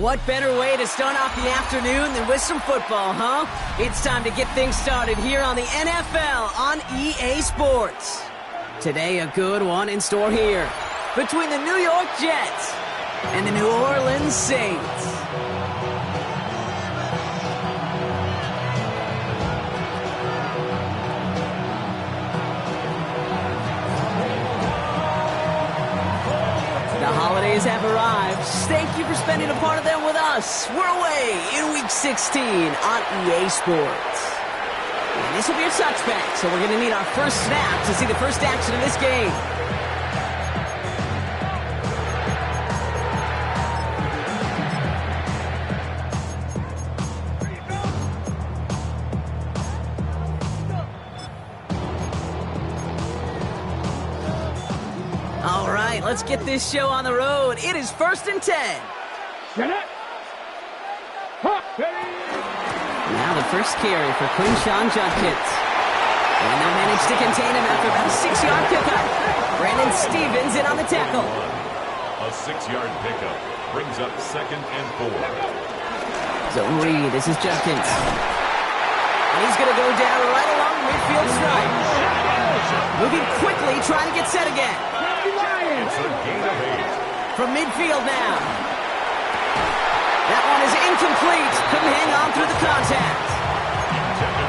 What better way to start off the afternoon than with some football, huh? It's time to get things started here on the NFL on EA Sports. Today, a good one in store here between the New York Jets and the New Orleans Saints. The holidays have arrived. Thank you for spending a part of them with us. We're away in Week 16 on EA Sports. And this will be a touchback, so we're going to need our first snap to see the first action of this game. All right, let's get this show on the road. It is 1st and 10. Now the first carry for Quinshon Judkins. And they managed to contain him after about a 6-yard pickup. Brandon Stevens in on the tackle. A 6-yard pickup brings up 2nd and 4. Zone read, this is Judkins. And he's going to go down right along the midfield stripe. Moving quickly, trying to get set again. It's a gain of 8. From midfield now. That one is incomplete. Couldn't hang on through the contact.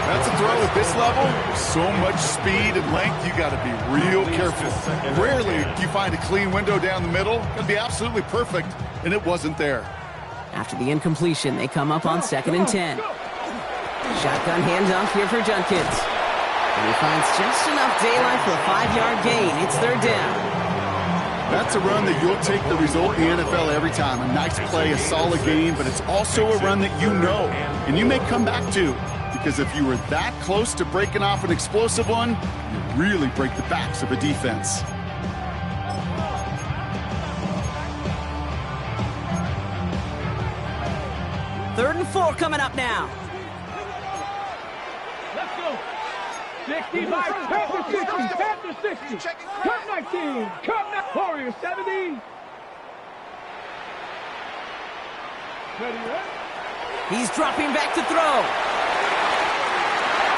That's a throw at this level. So much speed and length, you got to be real careful. Rarely do you find a clean window down the middle. It'd be absolutely perfect, and it wasn't there. After the incompletion, they come up on 2nd and 10. Shotgun handoff here for Judkins. And he finds just enough daylight for a 5-yard gain. It's 3rd down. That's a run that you'll take the result in the NFL every time. A nice play, a solid game, but it's also a run that you know and you may come back to. Because if you were that close to breaking off an explosive one, you really break the backs of a defense. Third and 4 coming up now. Let's go. 65, cut to 60, cut to 60, cut 19, cut Warriors 70. He's dropping back to throw.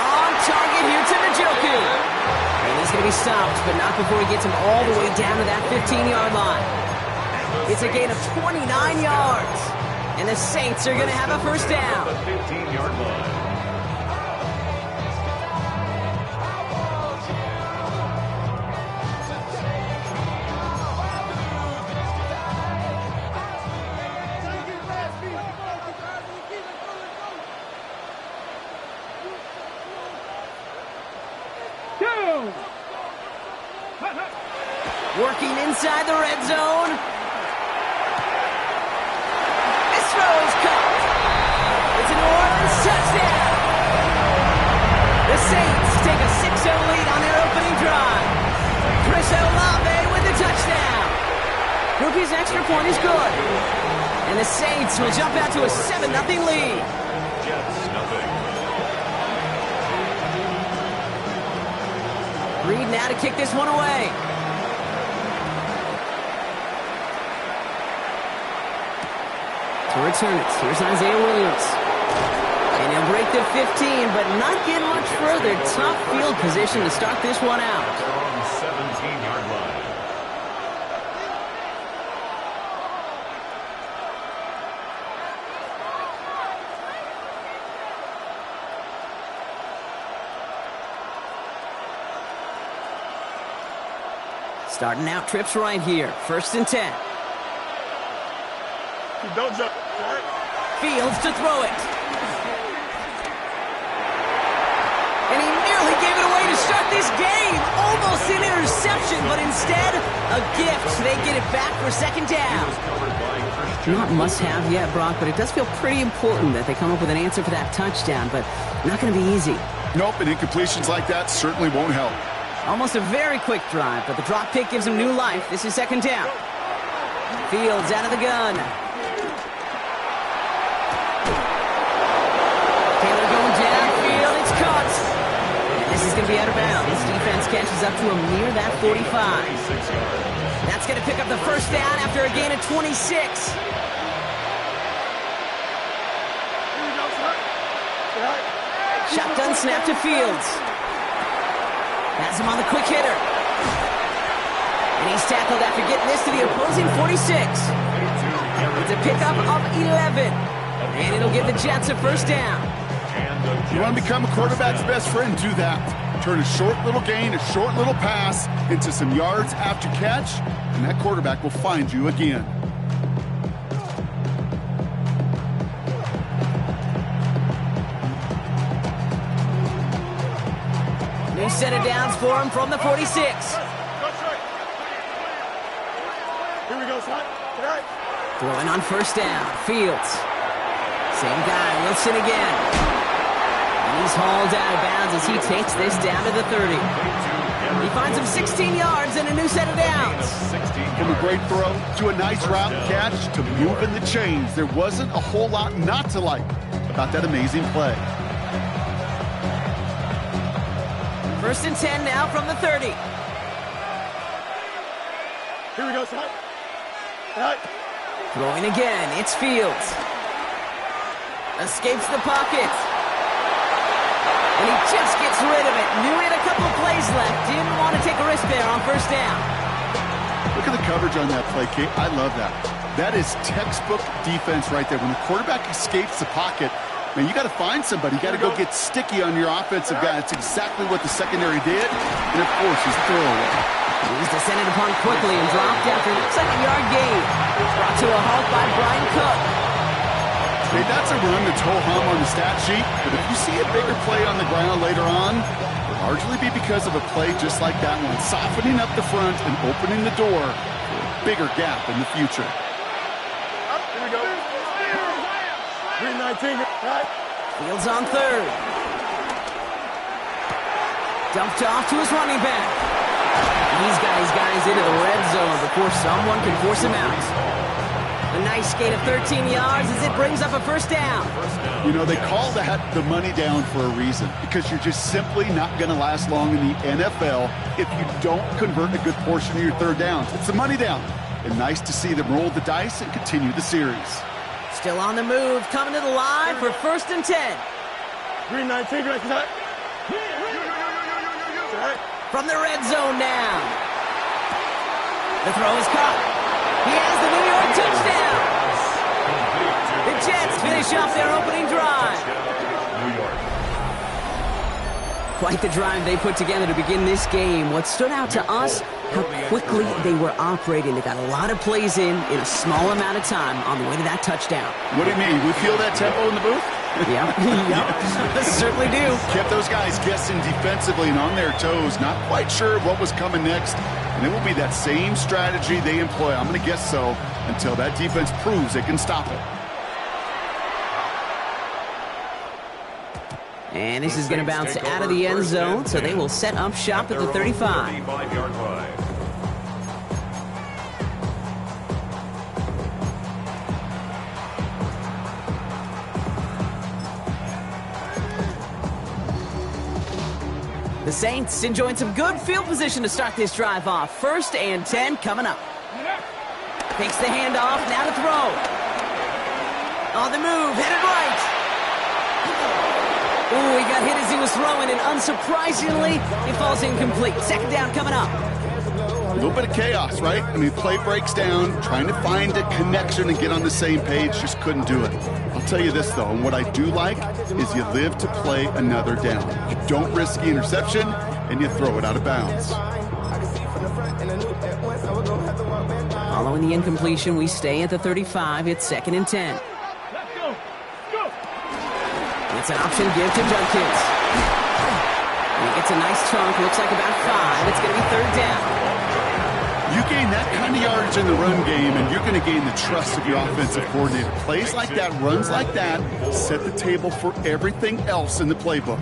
On target here to Njoku. And he's going to be stopped, but not before he gets him all the way down to that 15-yard line. It's a gain of 29 yards. And the Saints are going to have a first down. The 15-yard line. Working inside the red zone. This throw is caught. It's a New Orleans touchdown. The Saints take a 6-0 lead on their opening drive. Chris Olave with the touchdown. Rookie's extra point is good. And the Saints will jump out to a 7-0 lead. Jets nothing. Reed now to kick this one away. To return it, here's Isaiah Williams. And he'll break the 15, but not get much further. Tough field position to start this one out. From 17-yard line. Starting out trips right here. 1st and 10. Don't jump. Fields to throw it. And he nearly gave it away to start this game. Almost an interception, but instead, a gift. They get it back for 2nd down. Not must-have yet, Brock, but it does feel pretty important that they come up with an answer for that touchdown, but not going to be easy. Nope, and incompletions like that certainly won't help. Almost a very quick drive, but the drop pick gives him new life. This is 2nd down. Fields out of the gun. Taylor going downfield. It's caught. And this is going to be out of bounds. This defense catches up to him near that 45. That's going to pick up the first down after a gain of 26. Shotgun snap to Fields. Has him on the quick hitter. And he's tackled after getting this to the opposing 46. It's a pickup of 11. And it'll give the Jets a first down. You want to become a quarterback's best friend, do that. Turn a short little gain, a short little pass into some yards after catch, and that quarterback will find you again. New set of downs for him from the 46. Here we go, son. Throwing on first down. Fields. Same guy, Wilson again. And he's hauled out of bounds as he takes this down to the 30. He finds him 16 yards and a new set of downs. From a great throw to a nice route catch to moving the chains, there wasn't a whole lot not to like about that amazing play. First and 10 now from the 30. Here we go, son. Throwing again, it's Fields. Escapes the pocket. And he just gets rid of it. Knew he had a couple of plays left. Didn't want to take a risk there on first down. Look at the coverage on that play, Kate. I love that. That is textbook defense right there. When the quarterback escapes the pocket, man, you got to find somebody. You got to go get sticky on your offensive guy. That's exactly what the secondary did. And, of course, his throwaway. He's descended upon quickly and dropped after it looks like a yard gain. Brought to a halt by Brian Cook. Hey, that's a run that's ho-hum on the stat sheet, but if you see a bigger play on the ground later on, it'll largely be because of a play just like that one, softening up the front and opening the door for a bigger gap in the future. Here we go. 319. Fields on third. Dumped off to his running back. He's got his guys into the red zone before someone can force him out. A nice gain of 13 yards as it brings up a first down. You know, they call that the money down for a reason, because you're just simply not going to last long in the NFL if you don't convert a good portion of your third downs. It's the money down. And nice to see them roll the dice and continue the series. Still on the move, coming to the line for first and 10. 319. From the red zone now. The throw is caught. He has the New York touchdown. The Jets finish off their opening drive. Quite the drive they put together to begin this game. What stood out to us, how quickly they were operating. They got a lot of plays in a small amount of time on the way to that touchdown. What do you mean? We feel that tempo in the booth? Yeah, yep. Certainly do. Kept those guys guessing defensively and on their toes, not quite sure what was coming next. And it will be that same strategy they employ, I'm going to guess so, until that defense proves they can stop it. And this is going to bounce out of the end zone, so they will set up shop at the 35. The Saints enjoying some good field position to start this drive off. First and 10 coming up. Takes the handoff, now to throw. On the move, headed right. Ooh, he got hit as he was throwing, and unsurprisingly, it falls incomplete. Second down coming up. A little bit of chaos, right? I mean, play breaks down, trying to find a connection and get on the same page, just couldn't do it. I'll tell you this, though, and what I do like is you live to play another down. You don't risk the interception, and you throw it out of bounds. Following the incompletion, we stay at the 35. It's second and 10. It's an option give to Judkins. And he gets a nice chunk, looks like about 5. It's going to be third down. You gain that kind of yardage in the run game, and you're going to gain the trust of your offensive coordinator. Plays like that, runs like that, set the table for everything else in the playbook.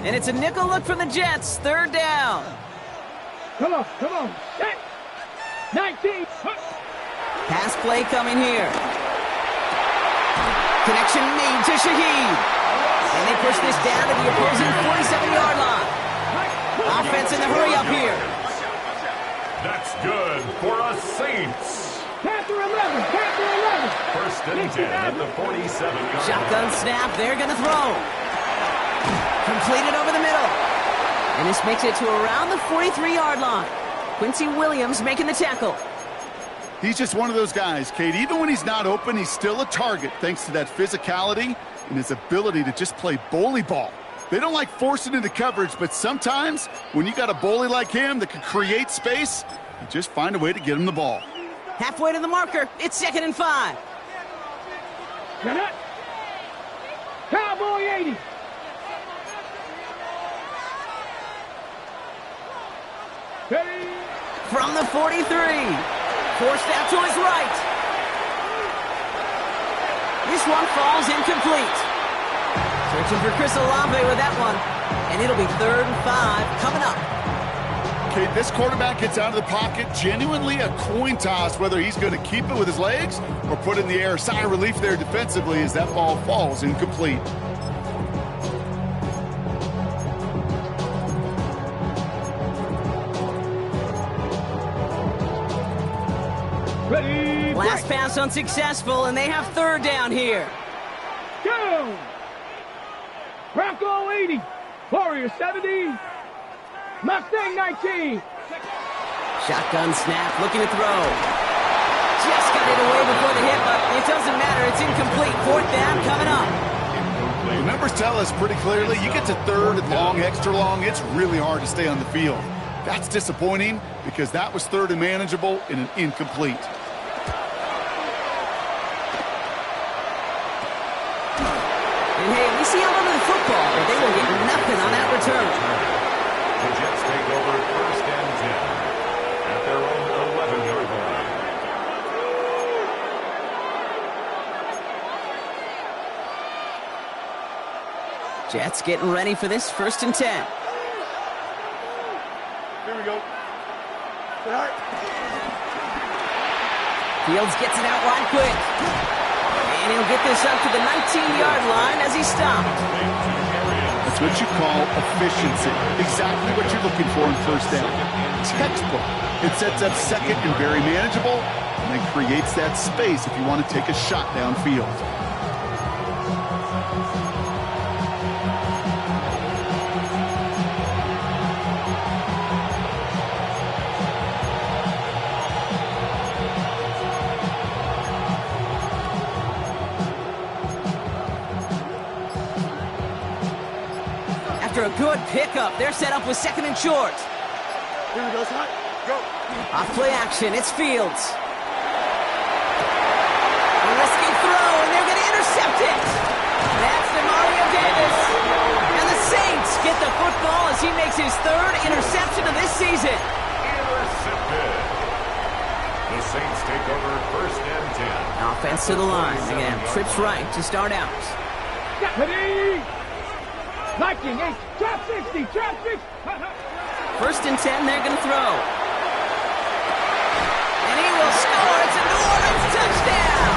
And it's a nickel look from the Jets. Third down. Come on. Set. 19. Pass play coming here. Connection made to Shaheed. And they push this down to the opposing 47-yard line. Offense in the hurry up here. That's good for a Saints. Panther 11, Panther 11. First and 10 at the 47-yard Shotgun line. snap. They're going to throw. Completed over the middle. And this makes it to around the 43-yard line. Quincy Williams making the tackle. He's just one of those guys, Kate. Even when he's not open, he's still a target thanks to that physicality and his ability to just play bully ball. They don't like forcing into coverage, but sometimes when you got a bully like him that can create space, you just find a way to get him the ball. Halfway to the marker. It's 2nd and 5. Cut. Cowboy 80. Ready. From the 43. Forced out to his right. This one falls incomplete. Searching for Chris Olave with that one. And it'll be 3rd and 5 coming up. Kate, this quarterback gets out of the pocket, genuinely a coin toss whether he's going to keep it with his legs or put it in the air. Sigh of relief there defensively as that ball falls incomplete. Ready. Last pass unsuccessful, and they have 3rd down here. Go. Bronco 80. Warrior 70. Mustang 19. Shotgun snap, looking to throw. Just got it away before the hit, but it doesn't matter. It's incomplete. 4th down coming up. The numbers tell us pretty clearly, you get to 3rd and long, extra long, it's really hard to stay on the field. That's disappointing because that was 3rd and manageable and an incomplete. And hey, we see a lot of the football, but they will get nothing on that return. The Jets take over 1st and 10 at their own 11-yard line. Jets getting ready for this 1st and 10. Here we go. All right. Fields gets it out right quick. And he'll get this up to the 19-yard line as he stopped. That's what you call efficiency. Exactly what you're looking for in 1st down. Textbook. It sets up 2nd and very manageable, and then creates that space if you want to take a shot downfield. After a good pickup, they're set up with 2nd and short. Here we go, son. Go. Off play action, it's Fields. A risky throw, and they're going to intercept it. That's DeMario Davis. And the Saints get the football as he makes his 3rd interception of this season. Intercepted. The Saints take over 1st and 10. Offense to the line. They're going to have trips right to start out. Ready. Viking 8. Trap 60. Trap 60. 1st and 10, they're going to throw. And he will score. It's a New Orleans touchdown.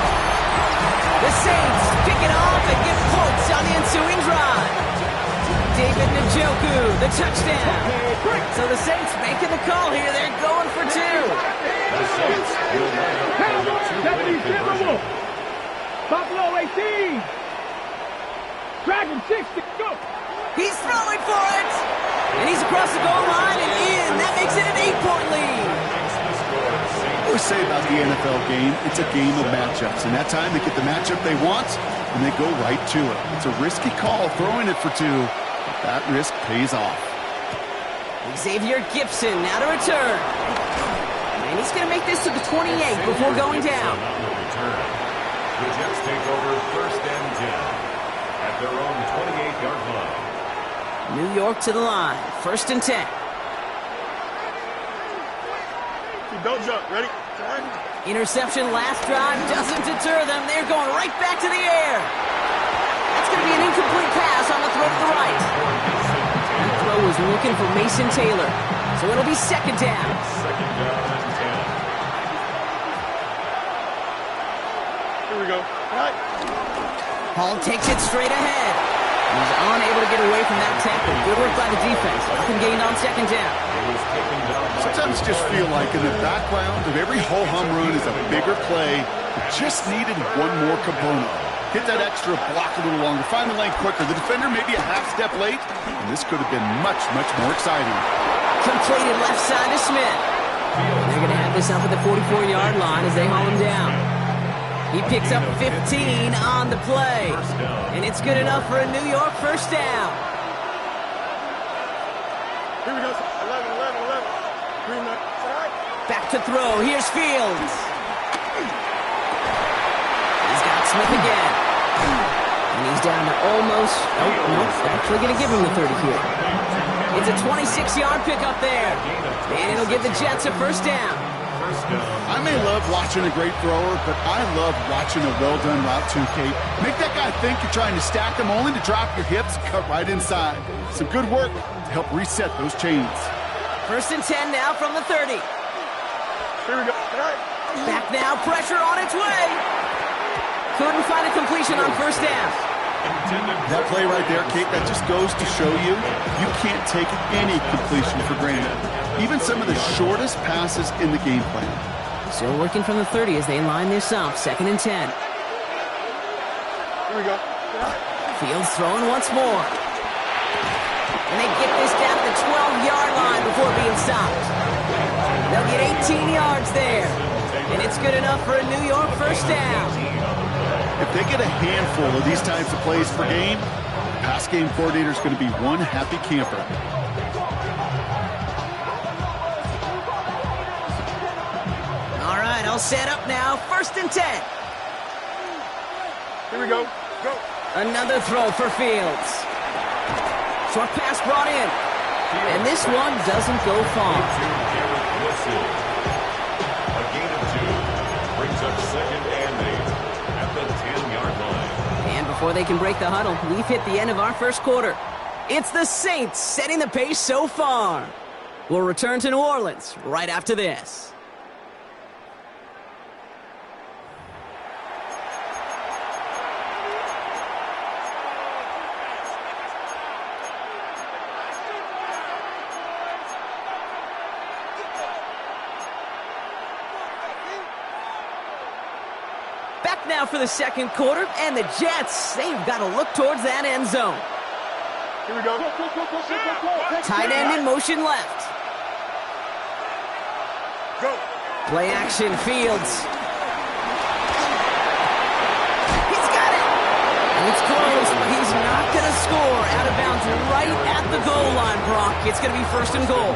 The Saints pick it off and get points on the ensuing drive. David Njoku, the touchdown. So the Saints making the call here. They're going for 2. The Saints will line up for the two-point conversion. Buffalo 18. Dragon 60. Go. He's throwing for it. And he's across the goal line and in. That makes it an 8-point lead. I always say about the NFL game, it's a game of matchups. And that time they get the matchup they want, and they go right to it. It's a risky call throwing it for 2, but that risk pays off. Xavier Gipson now to return. And he's going to make this to the 28 before going down. The Jets take over 1st and 10 at their own 28-yard line. New York to the line. 1st and 10. Don't jump. Ready? Interception last drive doesn't deter them. They're going right back to the air. That's going to be an incomplete pass on the throw to the right. That throw was looking for Mason Taylor. So it'll be 2nd down. 2nd down and 10. Here we go. All right. Hall takes it straight ahead. He's unable to get away from that tackle. Good work by the defense. Nothing gained on second down. Sometimes just feel like in the background of every ho-hum run is a bigger play that just needed one more component. Hit that extra block a little longer, find the lane quicker. The defender may be a half step late, and this could have been much, much more exciting. Completed left side to Smith. They're going to have this up at the 44-yard line as they haul him down. He picks up 15 on the play, and it's good enough for a New York first down. Here we go. 11. Green light. Back to throw. Here's Fields. He's got Smith again. And he's down to almost... nope, actually going to give him the 30 here. It's a 26-yard pickup there. And it'll give the Jets a first down. I may love watching a great thrower, but I love watching a well-done route too, Kate. Make that guy think you're trying to stack him only to drop your hips and cut right inside. Some good work to help reset those chains. First and 10 now from the 30. Here we go. Back now, pressure on its way. Couldn't find a completion on first down. That play right there, Kate, that just goes to show you can't take any completion for granted. Even some of the shortest passes in the game plan. Still working from the 30 as they line this up. Second and 10. Here we go. Fields throwing once more. And they get this down to the 12-yard line before being stopped. They'll get 18 yards there. And it's good enough for a New York first down. If they get a handful of these types of plays per game, the pass game coordinator is going to be one happy camper. All right, all set up now. First and 10. Here we go. Go. Another throw for Fields. Short pass brought in. And this one doesn't go far. A gain of 2 brings up second and 8 at the 10-yard line. And before they can break the huddle, we've hit the end of our first quarter. It's the Saints setting the pace so far. We'll return to New Orleans right after this. Back now for the second quarter, and the Jets, they've got to look towards that end zone. Here we go. Tight end in motion left. Go. Play action, Fields. He's got it! And it's close, but he's not going to score. Out of bounds right at the goal line, Brock. It's going to be first and goal.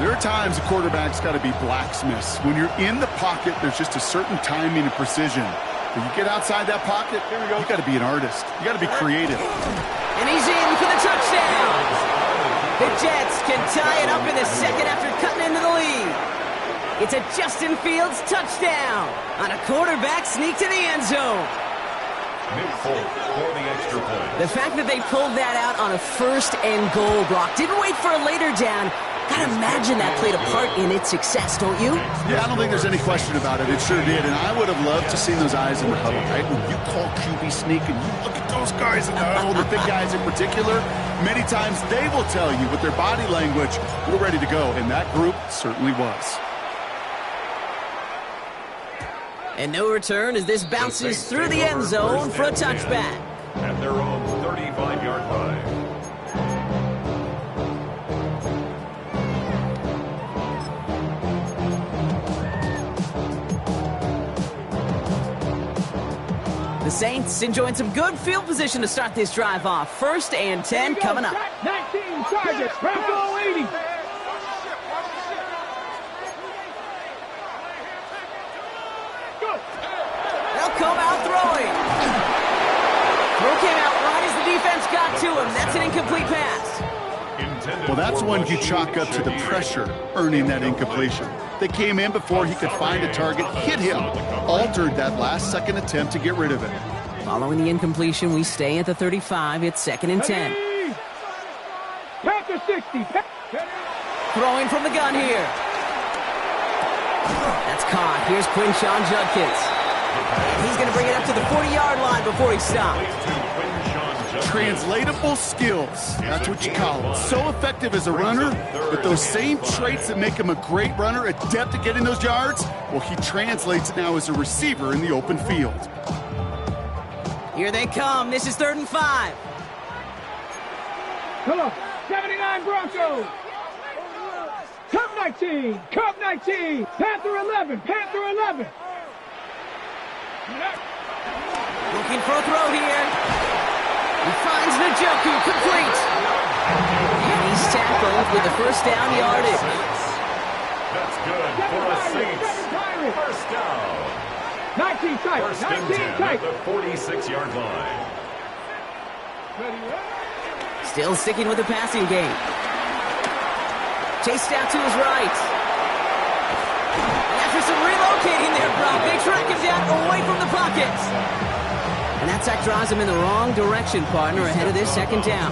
There are times a quarterback's got to be blacksmiths. When you're in the pocket, there's just a certain timing and precision. When you get outside that pocket, you got to be an artist. You got to be creative. And he's in for the touchdown. The Jets can tie it up in the second after cutting into the lead. It's a Justin Fields touchdown on a quarterback sneak to the end zone. Nick Folk for the extra point. The fact that they pulled that out on a first and goal, Brock, didn't wait for a later down. Gotta imagine that played a part in its success, don't you? Yeah, I don't think there's any question about it. It sure did, and I would have loved to see those eyes in the huddle, right? When you call QB sneak and you look at those guys in the huddle, the big guys in particular, many times they will tell you with their body language, we're ready to go, and that group certainly was. And no return as this bounces through the end zone for a touchback. At their own 35-yard line. The Saints enjoying some good field position to start this drive off. First and 10 coming up. 19 targets, Bronco 80. They'll come out throwing. Throw came out right as the defense got to him. That's an incomplete pass. Well, that's one you chalk up to the pressure earning that incompletion. They came in before he could find a target, hit him, altered that last-second attempt to get rid of it. Following the incompletion, we stay at the 35. It's second and 10. Packer 60. Throwing from the gun here. That's caught. Here's Quinshon Judkins. And he's going to bring it up to the 40-yard line before he stops. Translatable skills. That's what you call it. So effective as a runner, but those same traits that make him a great runner, adept at getting those yards, well, he translates it now as a receiver in the open field. Here they come. This is 3rd and 5. Hello, 79 Broncos. Cup 19, Cup 19, Panther 11, Panther 11. Looking for a throw here. He finds Njoku, complete. And he's tackled with the first down yardage. That's good for a Saints. First down. 19 tight, First and 19 10 tight. at the 46-yard line. Still sticking with the passing game. Chased out to his right. And after some relocating there, Brock, they track him down away from the pocket. And that sack draws him in the wrong direction, partner, ahead of this second down.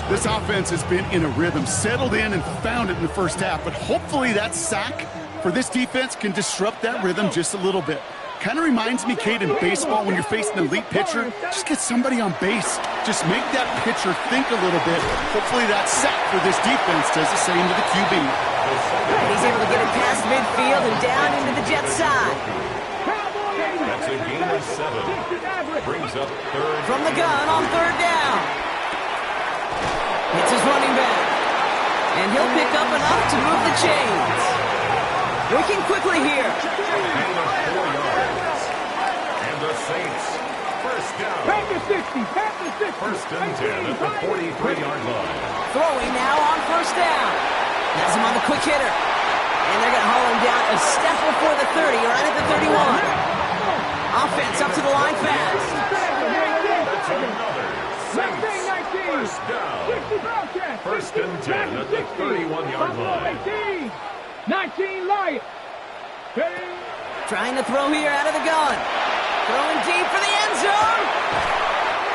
This offense has been in a rhythm, settled in and found it in the first half, but hopefully that sack for this defense can disrupt that rhythm just a little bit. Kind of reminds me, Kate, in baseball, when you're facing an elite pitcher, just get somebody on base. Just make that pitcher think a little bit. Hopefully that sack for this defense does the same to the QB. And he's able to get it past midfield and down into the Jets side. That's a gain of 7. Brings up 3rd. From the gun on 3rd down. It's his running back. And he'll pick up enough to move the chains. Working quickly here. Gain of 4 yards. And the Saints, first down. Panther 60, Panther 60. First and 10 at the 43-yard line. Throwing now on 1st down. Has him on the quick hitter. And they're going to haul him down a step before the 30, right at the 31. Offense up to the line fast. That's another Saints, first down. First and 10 at the 31-yard line. 19 Lions. Trying to throw here out of the gun. Throwing deep for the end zone.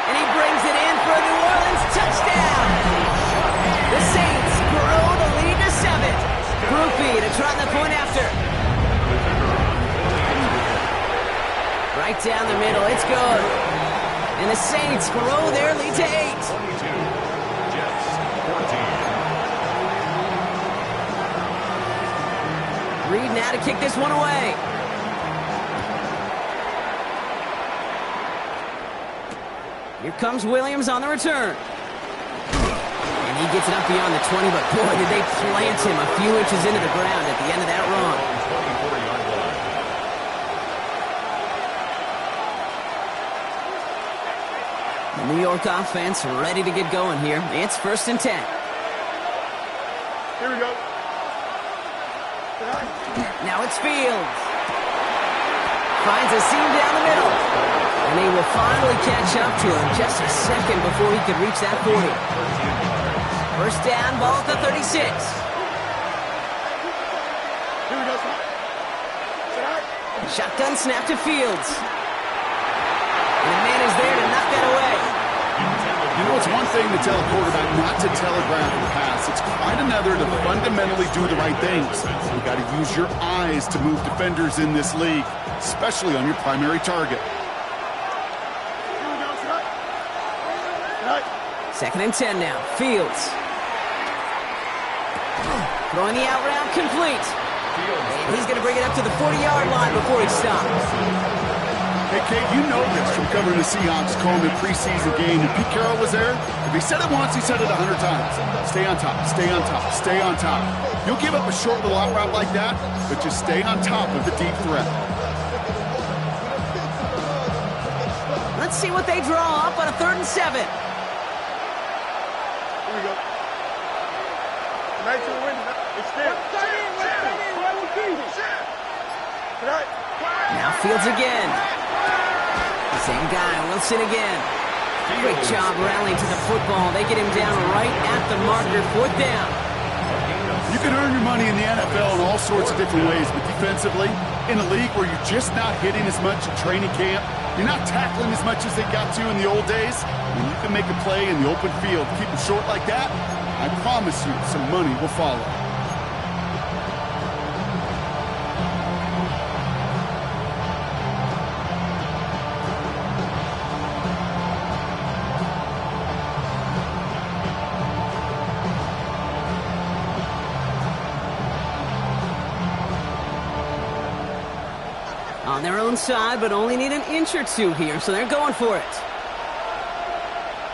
And he brings it in for a New Orleans touchdown. The Saints grow the lead to 7. Groupie to try the point after. Right down the middle. It's good. And the Saints grow their lead to 8. 22. Jets, 14. Reed now to kick this one away. Here comes Williams on the return. And he gets it up beyond the 20, but boy, did they plant him a few inches into the ground at the end of that run. 24-yard line. The New York offense ready to get going here. It's 1st and 10. Here we go. Now it's Fields. Finds a seam down the middle. And he will finally catch up to him just a second before he could reach that 40. First down, ball at the 36. Here we go. Shotgun snap to Fields. And the man is there to knock that away. You know, it's one thing to tell a quarterback not to telegraph the pass. It's quite another to fundamentally do the right things. You've got to use your eyes to move defenders in this league, especially on your primary target. Second and 10 now. Fields. Throwing the out route complete. And he's going to bring it up to the 40-yard line before he stops. Hey, Kate, you know this from covering the Seahawks calling the preseason game. And Pete Carroll was there. If he said it once, he said it 100 times. Stay on top, stay on top, stay on top. You'll give up a short little out route like that, but just stay on top of the deep threat. Let's see what they draw up on a 3rd and 7. Here we go. Nice to the window. Extend. Now Fields again. Same guy, Wilson again. Great job rallying to the football. They get him down right at the marker. 4th down. You can earn your money in the NFL in all sorts of different ways, but defensively, in a league where you're just not hitting as much in training camp, you're not tackling as much as they got to in the old days, when you can make a play in the open field, keep it short like that, I promise you some money will follow. inside, but only need an inch or two here, so they're going for it.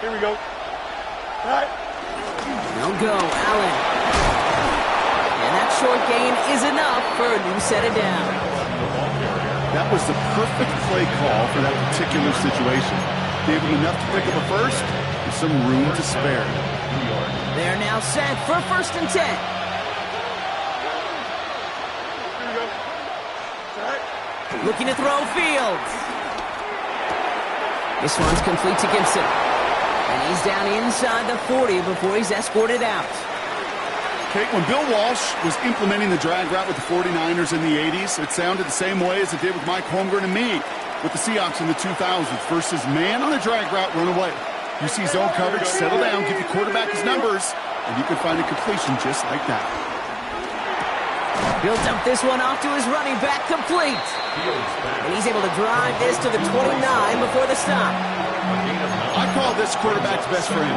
Here we go. All right. They'll go, Allen. And that short gain is enough for a new set of downs. That was the perfect play call for that particular situation. Gave him enough to pick up a first with some room to spare. They're now set for 1st and 10. Here we go. All right. Looking to throw Fields. This one's complete to Gibson. And he's down inside the 40 before he's escorted out. Kate, when Bill Walsh was implementing the drag route with the 49ers in the 80s, it sounded the same way as it did with Mike Holmgren and me with the Seahawks in the 2000s versus man on a drag route, run away. You see zone coverage, settle down, give your quarterback his numbers, and you can find a completion just like that. He'll dump this one off to his running back, complete. And he's able to drive this to the 29 before the stop. I call this quarterback's best friend.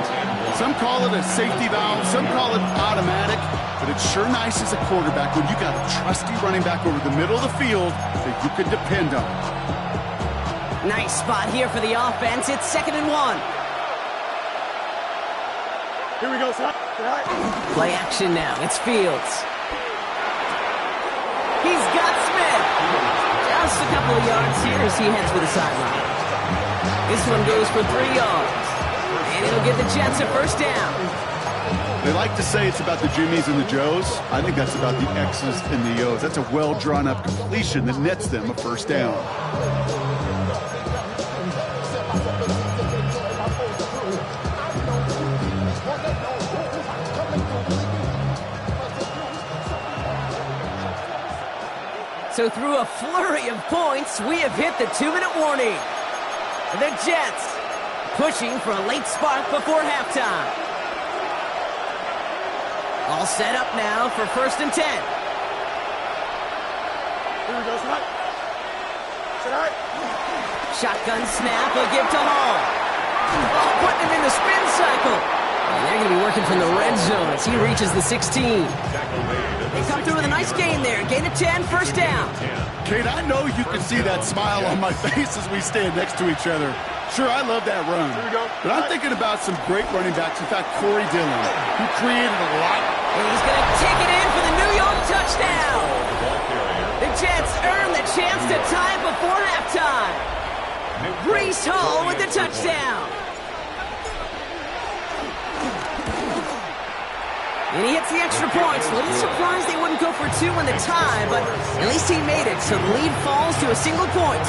Some call it a safety valve, some call it automatic, but it's sure nice as a quarterback when you got a trusty running back over the middle of the field that you can depend on. Nice spot here for the offense. It's 2nd and 1. Here we go, son. All right. Play action now. It's Fields. He's got Smith. Just a couple of yards here as he heads for the sideline. This one goes for 3 yards. And it'll give the Jets a 1st down. They like to say it's about the Jimmies and the Joes. I think that's about the X's and the O's. That's a well-drawn-up completion that nets them a 1st down. So through a flurry of points, we have hit the 2-minute warning. The Jets pushing for a late spark before halftime. All set up now for 1st and 10. Here we go, son. All right. Shotgun snap, a give to Hall. Oh, putting him in the spin cycle. And they're going to be working from the red zone as he reaches the 16. They come through with a nice gain there. Gain of 10, 1st down. Kate, I know you can see that smile on my face as we stand next to each other. Sure, I love that run. Here we go. But I'm thinking about some great running backs. In fact, Corey Dillon, who created a lot. And he's going to take it in for the New York touchdown. The Jets earn the chance to tie it before halftime. Breece Hall with the touchdown. And he hits the extra points. A little surprised they wouldn't go for 2 in the tie, but at least he made it, so the lead falls to a single point.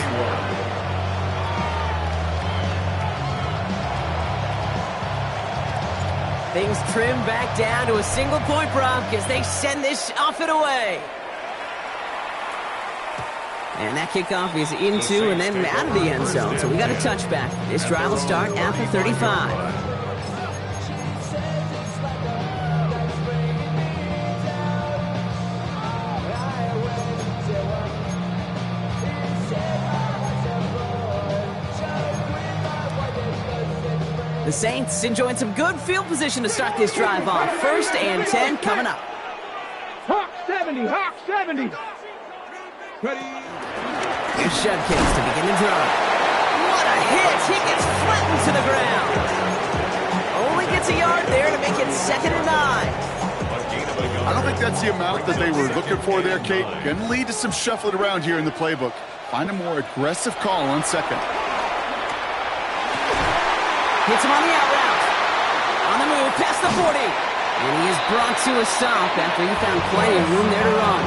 Things trim back down to a single point, Brock, as they send this off and away. And that kickoff is into and then out of the end zone, so we got a touchback. This drive will start at the 35. The Saints enjoying some good field position to start this drive off. 1st and 10 coming up. Hawk 70, Hawk 70. Ready? Here's Judkins to begin the drive. What a hit! He gets flattened to the ground. Only gets a yard there to make it 2nd and 9. I don't think that's the amount that they were looking for there, Kate. Going to lead to some shuffling around here in the playbook. Find a more aggressive call on 2nd. Hits him on the out route. On the move, past the 40. And he is brought to a stop after he found plenty of room there to run.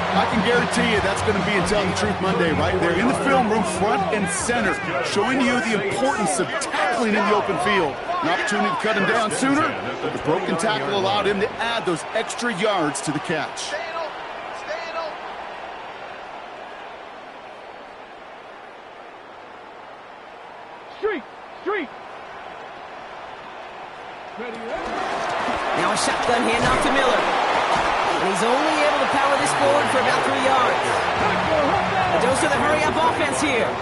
I can guarantee you that's going to be in Telling the Truth Monday right there in the film room, front and center, showing you the importance of tackling in the open field. An opportunity to cut him down sooner, but the broken tackle allowed him to add those extra yards to the catch. Street. Ready. Now a shotgun handoff to Miller. And he's only able to power this forward for about 3 yards. A dose of the hurry-up offense here. 4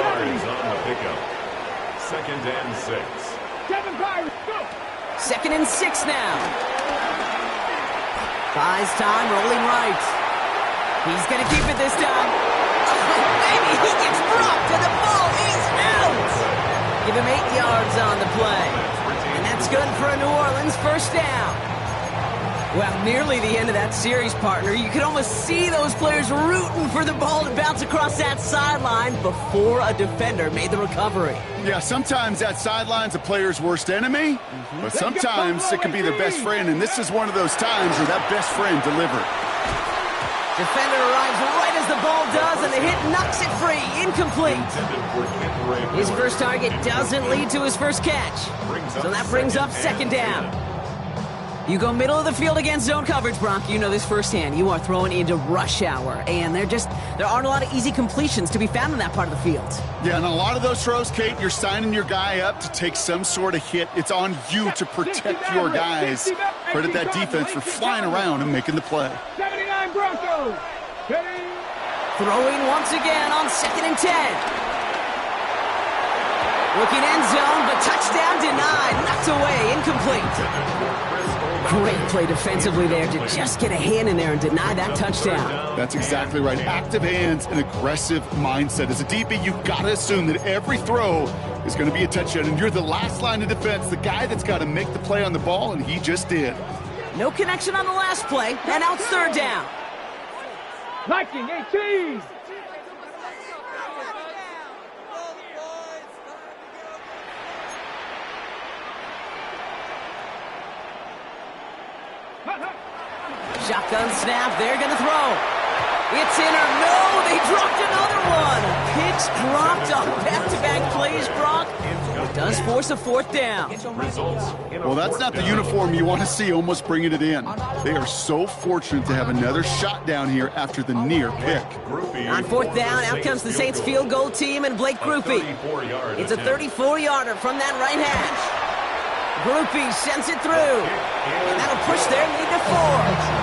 yards on the pickup. 2nd and 6. 7 Pirates, go. 2nd and 6 now. Buys time, rolling right. He's going to keep it this time. good for a New Orleans first down. Well, nearly the end of that series, partner. You could almost see those players rooting for the ball to bounce across that sideline before a defender made the recovery. Yeah, sometimes that sideline's a player's worst enemy, but sometimes it can be their best friend, and this is one of those times where that best friend delivered. Defender arrives right as the ball does, and the hit knocks it free. Incomplete. His first target doesn't lead to his first catch. So that brings up second down. You go middle of the field against zone coverage, Brock. You know this firsthand. You are throwing into rush hour, and there aren't a lot of easy completions to be found in that part of the field. Yeah, and a lot of those throws, Kate, you're signing your guy up to take some sort of hit. It's on you to protect your guys. Credit that defense for flying around and making the play. 79 Broncos. Throwing once again on 2nd and 10. Looking end zone, but touchdown denied. Knocked away, incomplete. Great play defensively there to just get a hand in there and deny that touchdown. That's exactly right. Active hands and aggressive mindset. As a DB, you've got to assume that every throw is going to be a touchdown, and you're the last line of defense, the guy that's got to make the play on the ball, and he just did. No connection on the last play, and out third down. Viking 18. Shotgun snap, they're going to throw. It's in or no, they dropped another one. Picks dropped on back-to-back plays, Brock. It does force a fourth down. Well, that's not the uniform you want to see almost bringing it in. They are so fortunate to have another shot down here after the near pick. On fourth down, out comes the Saints field goal team and Blake Grupe. It's a 34-yarder from that right hash. Grupe sends it through, and that'll push their lead to 4.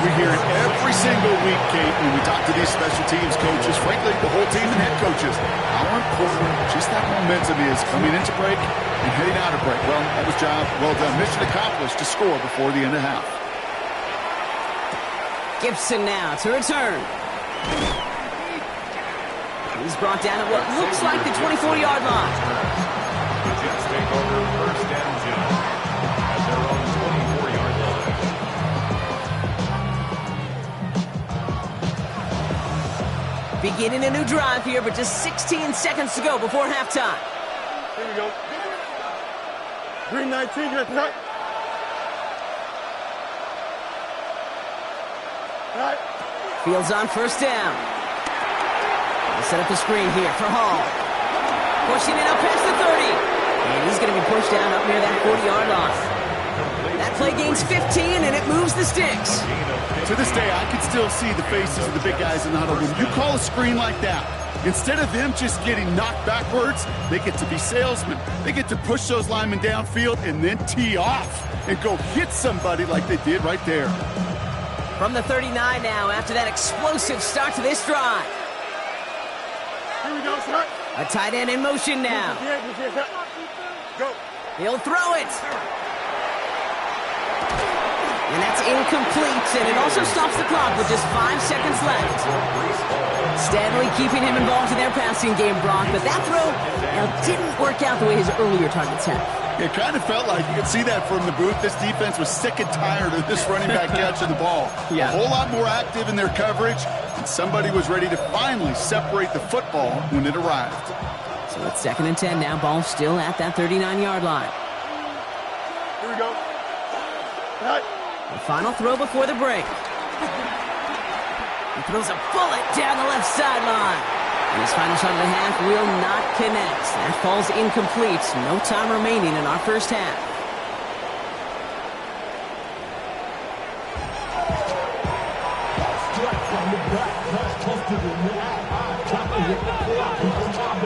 We hear it every single week, Kate, when we talk to these special teams coaches, frankly, the whole team and head coaches, how important just that momentum is coming into break and heading out of break. Well, that was job well done. Mission accomplished to score before the end of half. Gibson now to return. He's brought down at what looks like the 24-yard line. The Jets take over first and 10 at their own 24-yard line. Beginning a new drive here, but just 16 seconds to go before halftime. Here we go. Green 19, you're right. Right. Fields on first down. They set up the screen here for Hall. Pushing it up past the 30. And he's going to be pushed down up near that 40-yard line. That play gains 15, and it moves the sticks. To this day, I can still see the faces of the big guys in the huddle room. You call a screen like that, instead of them just getting knocked backwards, they get to be salesmen. They get to push those linemen downfield and then tee off and go hit somebody like they did right there. From the 39 now, after that explosive start to this drive. Here we go, sir. A tight end in motion now. Go. He'll throw it. And that's incomplete, and it also stops the clock with just 5 seconds left. Steadily keeping him involved in their passing game, Brock, but that throw didn't work out the way his earlier targets had. It kind of felt like, you could see that from the booth, this defense was sick and tired of this running back catching the ball. Yeah. A whole lot more active in their coverage, and somebody was ready to finally separate the football when it arrived. So it's 2nd and 10 now, ball still at that 39-yard line. Here we go. Right. The final throw before the break. He throws a bullet down the left sideline. And his final shot of the half will not connect. That falls incomplete. No time remaining in our first half.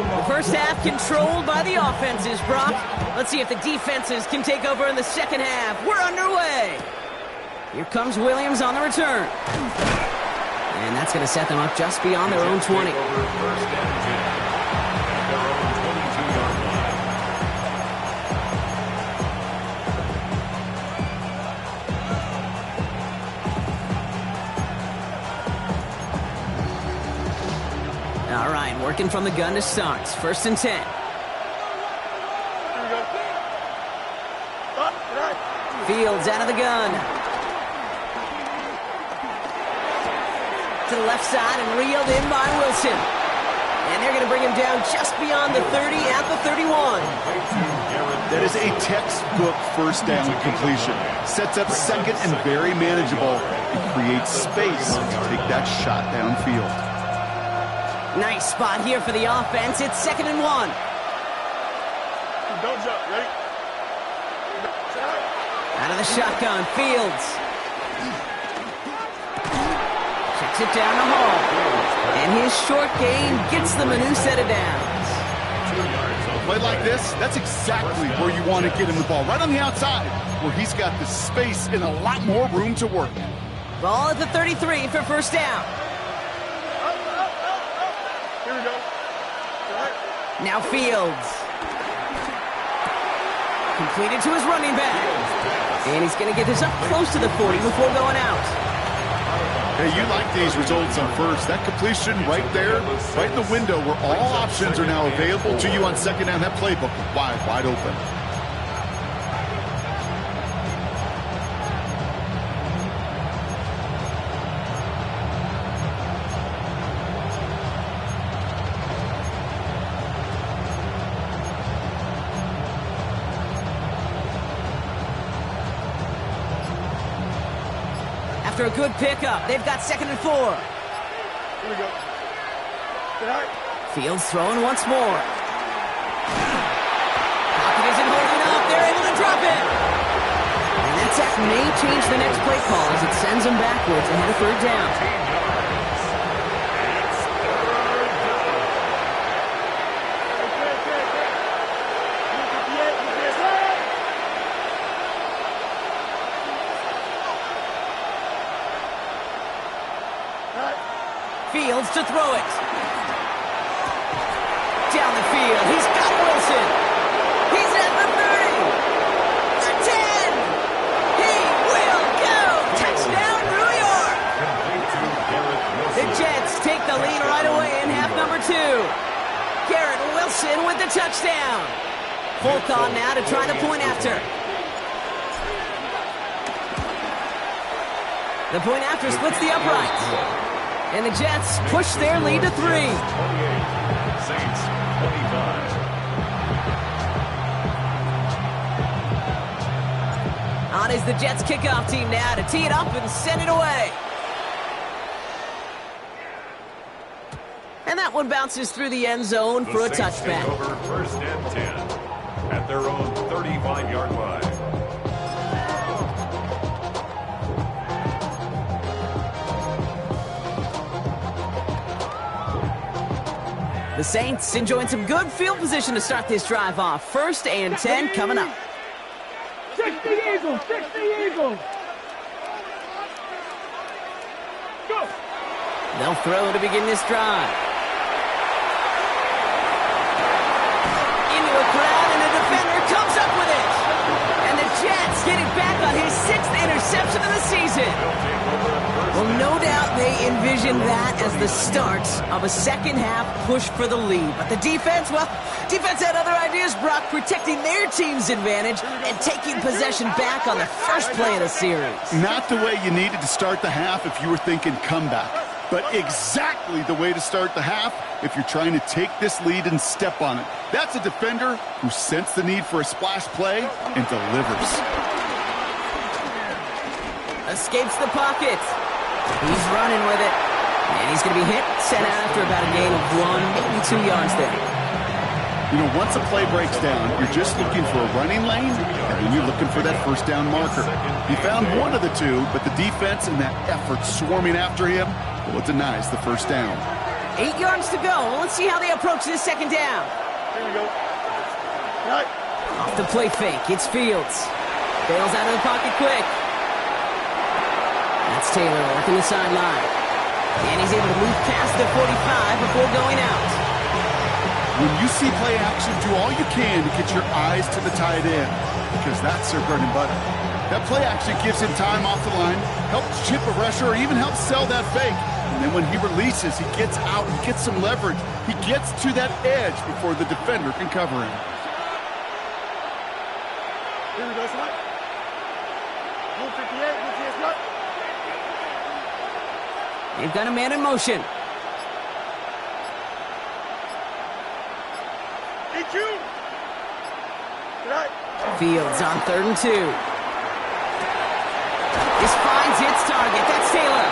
The first half controlled by the offenses, Brock. Let's see if the defenses can take over in the second half. We're underway. Here comes Williams on the return. And that's going to set them up just beyond their own 20. All right, working from the gun to start. 1st and 10. Here we go. Fields out of the gun. To the left side and reeled in by Wilson. And they're going to bring him down just beyond the 30 at the 31. That is a textbook first down completion. Sets up second and very manageable. It creates space to take that shot downfield. Nice spot here for the offense. It's 2nd and 1. Don't jump. Ready? Out of the shotgun, Fields. Checks it down the hall. And his short gain gets them a new set of downs. Play like this, that's exactly where you want to get him the ball. Right on the outside, where he's got the space and a lot more room to work. Ball at the 33 for first down. Here we go. Now Fields. Completed to his running back. And he's going to get this up close to the 40 before going out. Hey, you like these results on first. That completion right there, right in the window where all options are now available to you on second down. That playbook is wide open. After a good pickup, they've got 2nd and 4. Here we go. Fields throwing once more. Pocket isn't holding up. They're able to drop it. And that sack may change the next play call as it sends them backwards ahead of 3rd down. Fields to throw it. Down the field. He's got Wilson. He's at the 30. The 10. He will go. Touchdown, New York. The Jets take the lead right away in half number 2. Garrett Wilson with the touchdown. Full on now to try the point after. The point after splits the uprights. And the Jets push their lead to 3. Saints 25. On is the Jets kickoff team now to tee it up and send it away. And that one bounces through the end zone for a touchback. Over 1st and 10 at their own 35-yard line. The Saints enjoying some good field position to start this drive off. 1st and 10 coming up. 60 Eagles, 60 Eagles. Go. They'll throw to begin this drive. Into a crowd and a defender comes up with it. And the Jets get it back on his 6th interception of the season. Well, no doubt they envisioned that as the start of a second-half push for the lead. But the defense had other ideas, Brock, protecting their team's advantage and taking possession back on the first play of the series. Not the way you needed to start the half if you were thinking comeback, but exactly the way to start the half if you're trying to take this lead and step on it. That's a defender who sensed the need for a splash play and delivers. Escapes the pocket. He's running with it. And he's going to be hit, sent out after about a gain of 1, maybe 2 yards there. You know, once a play breaks down, you're just looking for a running lane, and then you're looking for that first down marker. He found one of the two, but the defense and that effort swarming after him, well, it denies the first down. 8 yards to go. Well, let's see how they approach this second down. Here we go. Off the play fake, it's Fields. Bails out of the pocket quick. That's Taylor working the sideline. And he's able to move past the 45 before going out. When you see play action, do all you can to get your eyes to the tight end, because that's their bread and butter. That play action gives him time off the line, helps chip a rusher, or even helps sell that fake. And then when he releases, he gets out, he gets some leverage. He gets to that edge before the defender can cover him. Here we go, Slide. They've got a man in motion. Fields on 3rd and 2. This finds its target. That's Taylor.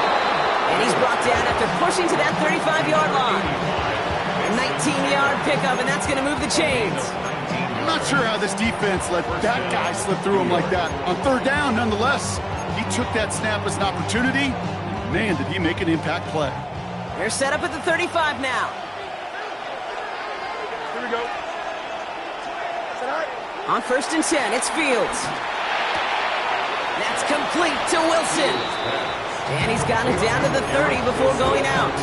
And he's brought down after pushing to that 35-yard line. A 19-yard pickup, and that's going to move the chains. I'm not sure how this defense let that guy slip through him like that. On 3rd down, nonetheless, he took that snap as an opportunity. Man, did he make an impact play. They're set up at the 35 now. Here we go. On 1st and 10, it's Fields. That's complete to Wilson. And he's got it down to the 30 before going out.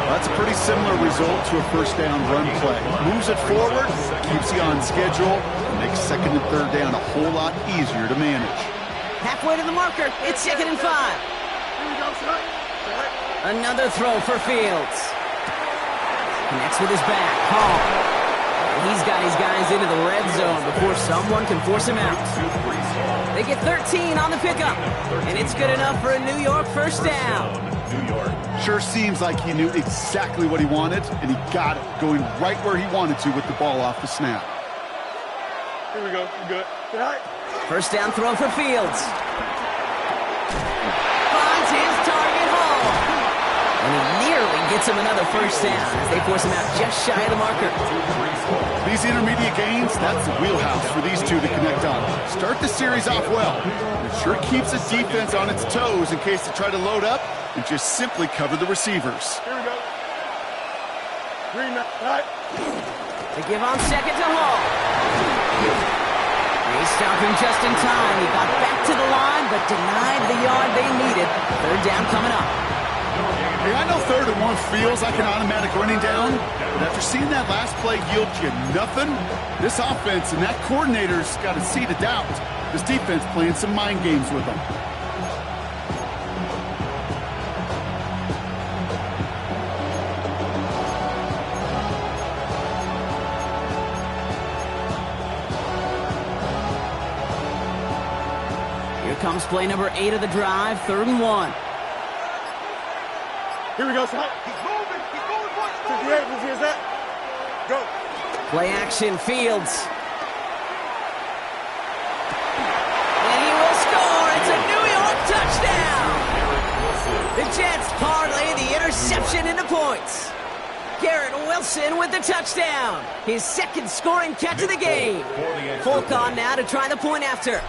That's a pretty similar result to a 1st down run play. Moves it forward, keeps you on schedule, and makes 2nd and 3rd down a whole lot easier to manage. Halfway to the marker, it's 2nd and 5. Another throw for Fields. Connects with his back. Hall. He's got his guys into the red zone before someone can force him out. They get 13 on the pickup, and it's good enough for a New York 1st down. Sure seems like he knew exactly what he wanted, and he got it, going right where he wanted to with the ball off the snap. Here we go. Good. 1st down throw for Fields. Finds his target, Hall. And he nearly gets him another 1st down as they force him out just shy of the marker. These intermediate gains, that's the wheelhouse for these two to connect on. Start the series off well. It sure keeps the defense on its toes in case they try to load up and just simply cover the receivers. Here we go. They give on 2nd to Hall. They stop him just in time. He got back to the line, but denied the yard they needed. 3rd down coming up. Hey, I know 3rd and 1 feels like an automatic running down, but after seeing that last play yield you nothing, this offense and that coordinator's got a seed of doubt. This defense playing some mind games with them. Here comes play number 8 of the drive, 3rd and 1. Here we go, son. He's moving. 58, here's that. Go. Play action, Fields. And he will score. It's a New York touchdown. The Jets parlay the interception into points. Garrett Wilson with the touchdown. His 2nd scoring catch of the game. Folk on now to try the point after.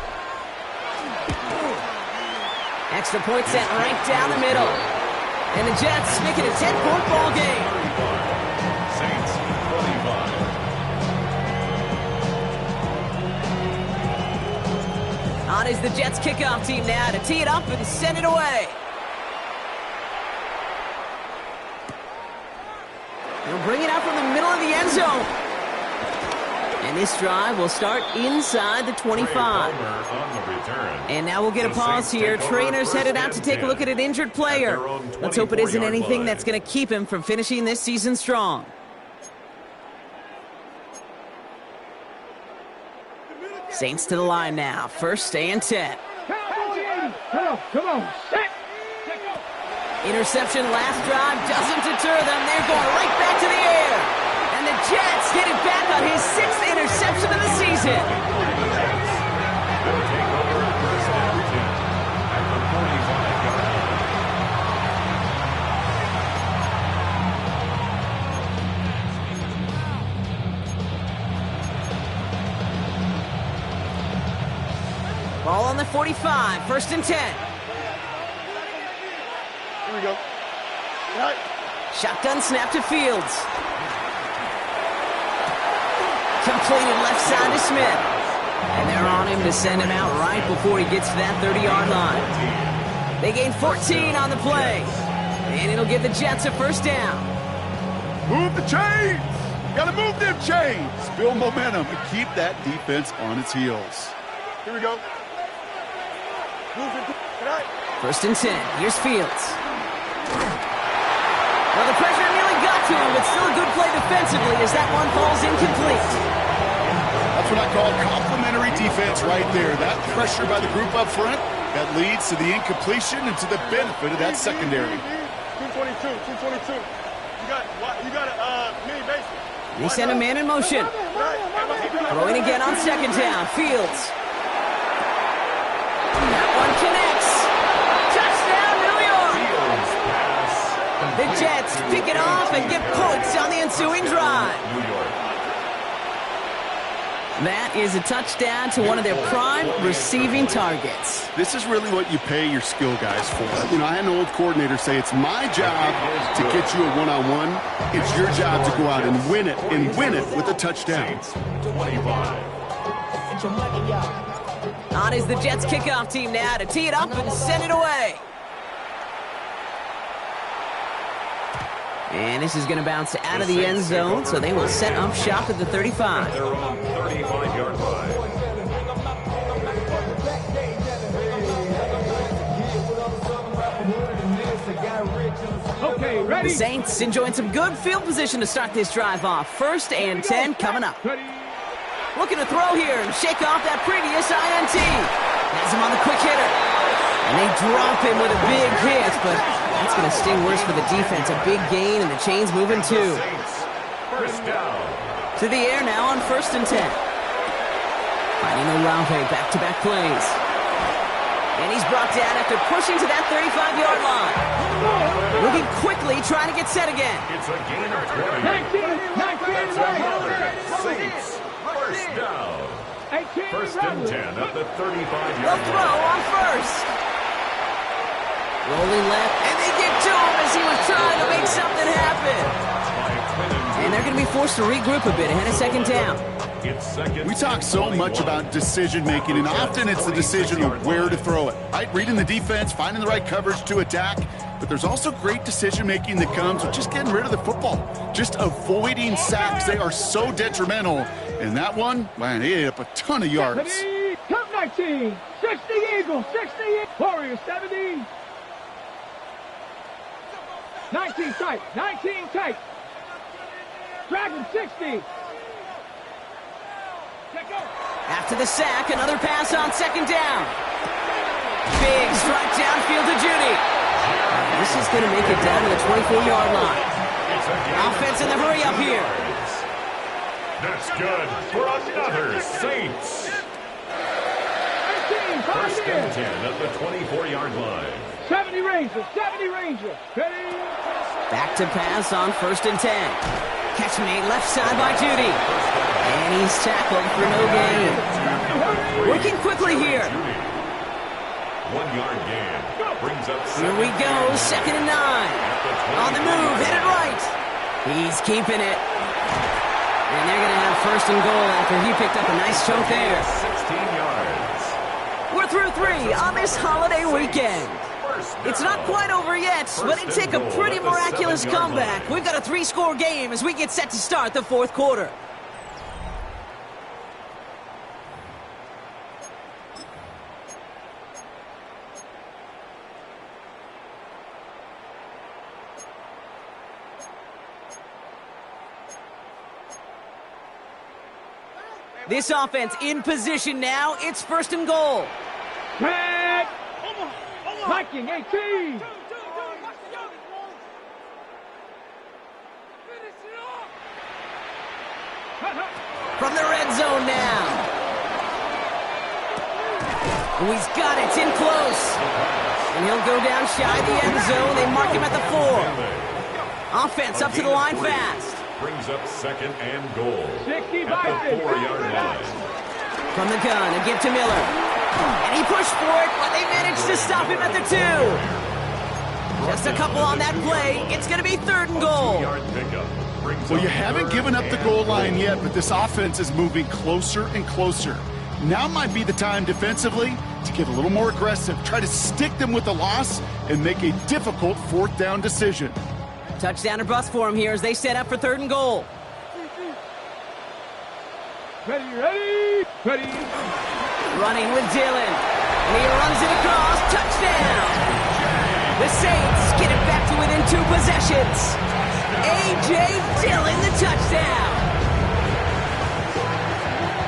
Extra point set right down the middle. And the Jets make it a 10-point ball game. Saints 25. On is the Jets kickoff team now to tee it up and send it away. They'll bring it out from the middle of the end zone. And this drive will start inside the 25. And now we'll get a pause here. Trainers headed out to take a look at an injured player. Let's hope it isn't anything that's going to keep him from finishing this season strong. Saints to the line now. 1st and 10. Come on, set. Interception last drive doesn't deter them. They're going right back to the air. And the Jets get it back on his 6th interception of the season. They'll take over 1st and 10 at the 45-yard line. Ball on the 45, 1st and 10. Here we go. Right. Shotgun snap to Fields. Completed left side to Smith. And they're on him to send him out right before he gets to that 30-yard line. They gain 14 on the play. And it'll give the Jets a 1st down. Move the chains! Gotta move them chains! Build momentum and keep that defense on its heels. Here we go. Move it. Right. 1st and 10. Here's Fields. Well, the pressure nearly got to him, but still a good play defensively as that one falls incomplete. That's what I call complimentary defense right there. That pressure by the group up front That leads to the incompletion and to the benefit of that secondary. 222. You got a mini base. They send a man in motion. Throwing again on second down. Fields. That one connects. Touchdown, New York. Fields pass. The Jets pick it off and get points on the ensuing drive. New York. That is a touchdown to one of their prime receiving targets. This is really what you pay your skill guys for. You know, I had an old coordinator say it's my job to get you a one-on-one. It's your job to go out and win it with a touchdown. 25. On is the Jets kickoff team now to tee it up and send it away. And this is going to bounce out of the end zone, so they will set up shop at the 35. Their own 35-yard line. Okay, ready? The Saints enjoying some good field position to start this drive off. 1st and 10 coming up. Ready? Looking to throw here and shake off that previous INT. Has him on the quick hitter. And they drop him with a big hit, but that's going to sting worse for the defense. A big gain, and the chain's moving too. Saints. First down. To the air now on 1st and 10. Finding Olave, back-to-back plays. And he's brought down after pushing to that 35-yard line. Moving quickly, trying to get set again. It's a gain of 20. 19 right. Saints. First down. 18 First and 10 at the 35-yard They'll line. throw on 1st. Rolling left, and they get to him as he was trying to make something happen. And they're going to be forced to regroup a bit ahead of 2nd down. It's second. We talk so much about decision-making, and often it's the decision of where to throw it. Right? Reading the defense, finding the right coverage to attack. But there's also great decision-making that comes with just getting rid of the football. Just avoiding sacks. They are so detrimental. And that one, man, he ate up a ton of yards. Ready? Top 19. 60 Eagles. 60 Warriors. 70. 19 tight. 19 tight. Dragon 60. After the sack, another pass on 2nd down. Big strike downfield to Judy. This is going to make it down to the 24-yard line. Offense in the hurry up here. That's good for another Saints. 18, First and 5 10 at the 24-yard line. 70 Rangers. 70 Rangers. Ready? Back to pass on 1st and 10. Catch made left side by Judy. And he's tackled for no gain. Working quickly here. 1-yard gain. Brings up Here we go, 2nd and 9. On the move, headed right. He's keeping it. And they're going to have 1st and goal after he picked up a nice chunk there. 16 yards. We're through 3 on this holiday weekend. It's not quite over yet, but it'd take a pretty miraculous comeback. We've got a 3-score game as we get set to start the 4th quarter. This offense in position now. It's 1st and goal. Tag. Viking 18. From the red zone now. Oh, he's got it. It's in close. And he'll go down shy of the end zone. They mark him at the 4. Offense up to the line fast. Brings up 2nd and goal. 60 At the 4-yard line. From the gun, a give to Miller. And he pushed for it, but they managed to stop him at the 2. Just a couple on that play. It's going to be 3rd and goal. 2-yard pickup. Well, you haven't given up the goal line yet, but this offense is moving closer and closer. Now might be the time defensively to get a little more aggressive, try to stick them with the loss, and make a difficult 4th down decision. Touchdown or bust for him here as they set up for 3rd and goal. Ready. Running with Dillon. And he runs it across. Touchdown! The Saints get it back to within 2 possessions. A.J. Dillon, the touchdown.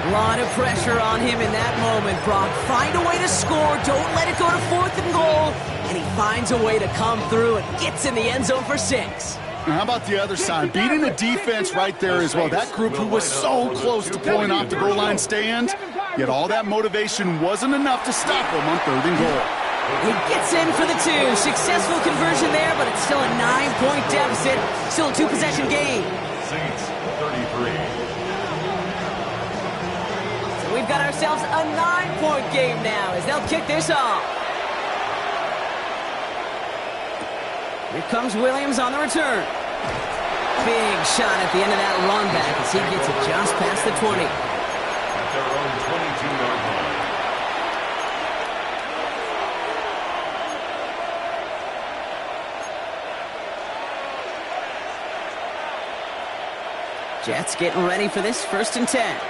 A lot of pressure on him in that moment, Brock. Find a way to score. Don't let it go to 4th and goal. And he finds a way to come through and gets in the end zone for 6. Now, how about the other side? Beating the defense right there as well. That group who was so close to pulling off the goal line stand, yet all that motivation wasn't enough to stop them on 3rd and goal. He gets in for the 2. Successful conversion there, but it's still a 9-point deficit. Still a 2-possession game. Saints 33. So we've got ourselves a 9-point game now as they'll kick this off. Here comes Williams on the return. Big shot at the end of that run back as he gets it just past the 20. At their own 22-yard line. Jets getting ready for this 1st and 10.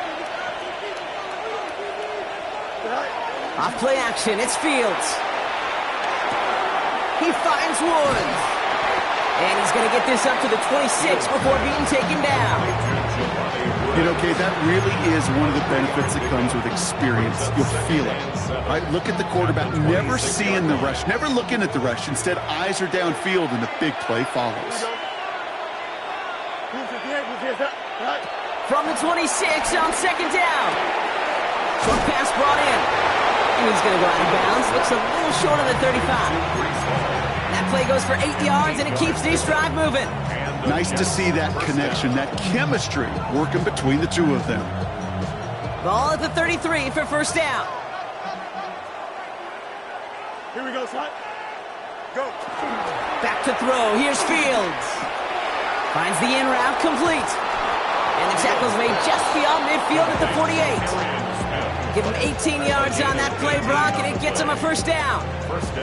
Off play action, it's Fields. He finds Woods. And he's going to get this up to the 26 before being taken down. You know, Kate, that really is one of the benefits that comes with experience. You'll feel it. All right, look at the quarterback, never seeing the rush, never looking at the rush. Instead, eyes are downfield, and the big play follows. From the 26 on 2nd down. Short pass brought in. And he's going to go out of bounds. Looks a little short of the 35. That play goes for 8 yards, and it keeps this drive moving. Nice to see that connection, that chemistry working between the two of them. Ball at the 33 for 1st down. Here we go, son. Go. Back to throw. Here's Fields. Finds the in route complete. And the tackle's made just beyond midfield at the 48. Give him 18 yards on that play, Brock, and it gets him a 1st down.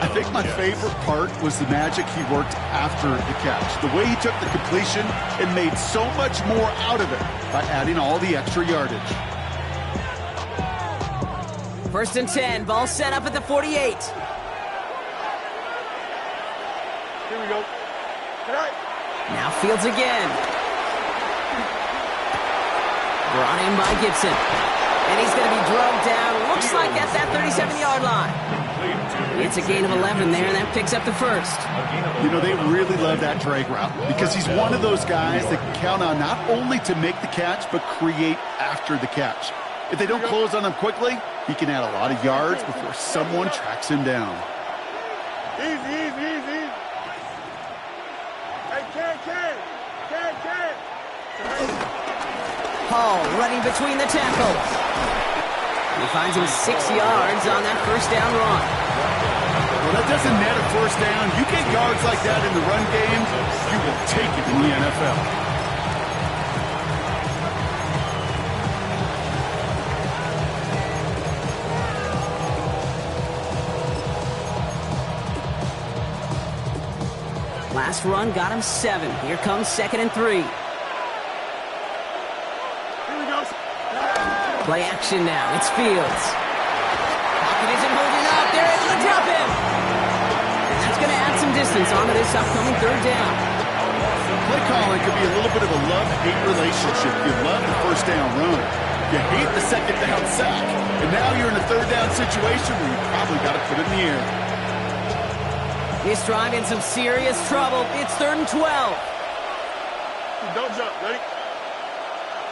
I think my favorite part was the magic he worked after the catch. The way he took the completion and made so much more out of it by adding all the extra yardage. 1st and 10, ball set up at the 48. Here we go. Tonight. Now Fields again. Brought in by Gibson. And he's going to be drugged down. Looks like at that 37-yard line. It's a gain of 11 there, and that picks up the 1st. You know, they really love that drag route because he's one of those guys that can count on not only to make the catch, but create after the catch. If they don't close on him quickly, he can add a lot of yards before someone tracks him down. Easy. Hey, Ken. Hall running between the tackles. He finds him 6 yards on that 1st down run. Well, that doesn't net a 1st down. You get yards like that in the run game, you will take it in the NFL. Last run got him 7. Here comes 2nd and 3. Play action now. It's Fields. Pocket isn't holding up. They're able to drop him. And that's going to add some distance onto this upcoming 3rd down. Play calling could be a little bit of a love-hate relationship. You love the 1st down run. You hate the 2nd down sack. And now you're in a 3rd down situation where you probably got to put it in the air. This drive in some serious trouble. It's 3rd and 12. Don't jump. Ready?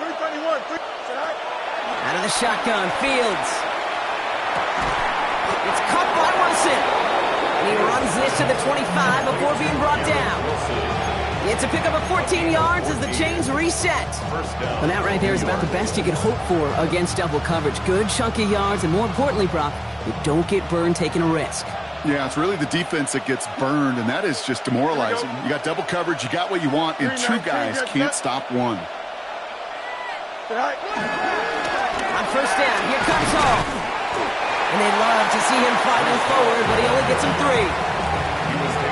321. Out of the shotgun, Fields. It's caught by Wilson. And he runs this to the 25 before being brought down. It's a pickup of 14 yards as the chains reset. And that right there is about the best you could hope for against double coverage. Good chunky yards, and more importantly, Brock, you don't get burned taking a risk. Yeah, it's really the defense that gets burned, and that is just demoralizing. You got double coverage, you got what you want, and 2 guys can't stop one. On 1st down, here comes Hall. And they love to see him fighting forward, but he only gets him 3.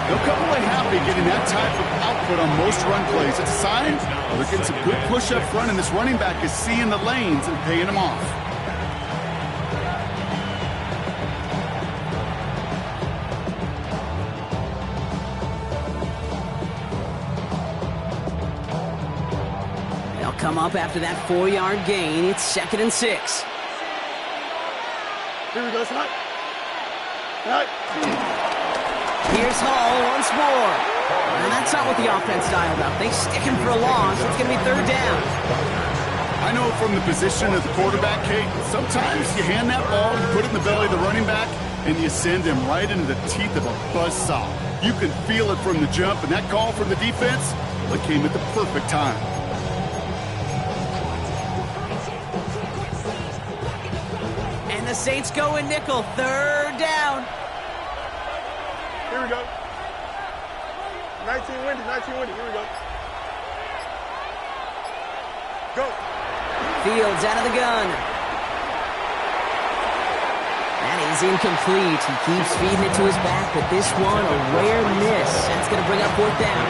They'll come away happy getting that type of output on most run plays. It's a sign they're getting some good push up front, and this running back is seeing the lanes and paying them off. They'll come up after that 4-yard gain. It's 2nd and 6. Here we go, tonight. Tonight. Here's Hall once more. And that's not what the offense dialed up. They stick him for a loss. It's going to be 3rd down. I know from the position of the quarterback, Kate, sometimes you hand that ball, you put it in the belly of the running back, and you send him right into the teeth of a buzzsaw. You can feel it from the jump, and that call from the defense, it came at the perfect time. And the Saints go in nickel. 3rd down. Here we go. 19 windy, 19 windy. Here we go. Go. Fields out of the gun. That is incomplete. He keeps feeding it to his back, but this one, a rare miss. That's going to bring up 4th down.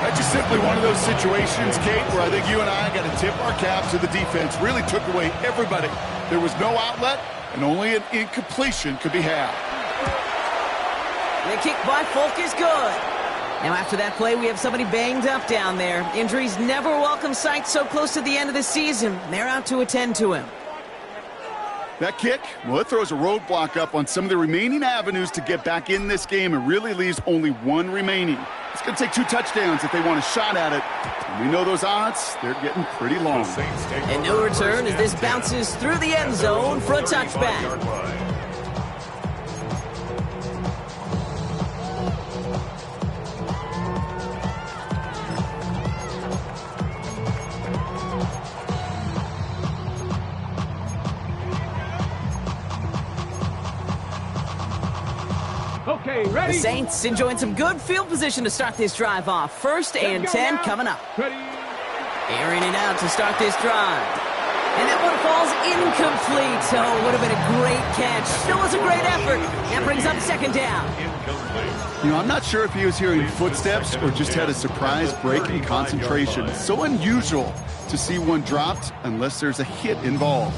That's just simply one of those situations, Kate, where I think you and I got to tip our cap to the defense. Really took away everybody. There was no outlet, and only an incompletion could be had. The kick by Folk is good. Now after that play, we have somebody banged up down there. Injuries never welcome sight so close to the end of the season. They're out to attend to him. That kick, well, it throws a roadblock up on some of the remaining avenues to get back in this game and really leaves only one remaining. It's going to take 2 touchdowns if they want a shot at it. And we know those odds, they're getting pretty long. And no return as this bounces through the end zone for a touchback. Okay, ready? The Saints enjoying some good field position to start this drive off. 1st and 10 coming up. Ready? Airing it out to start this drive. And that one falls incomplete. So it would have been a great catch. Still was a great effort. That brings up 2nd down. You know, I'm not sure if he was hearing footsteps or just had a surprise break in concentration. It's so unusual to see one dropped unless there's a hit involved.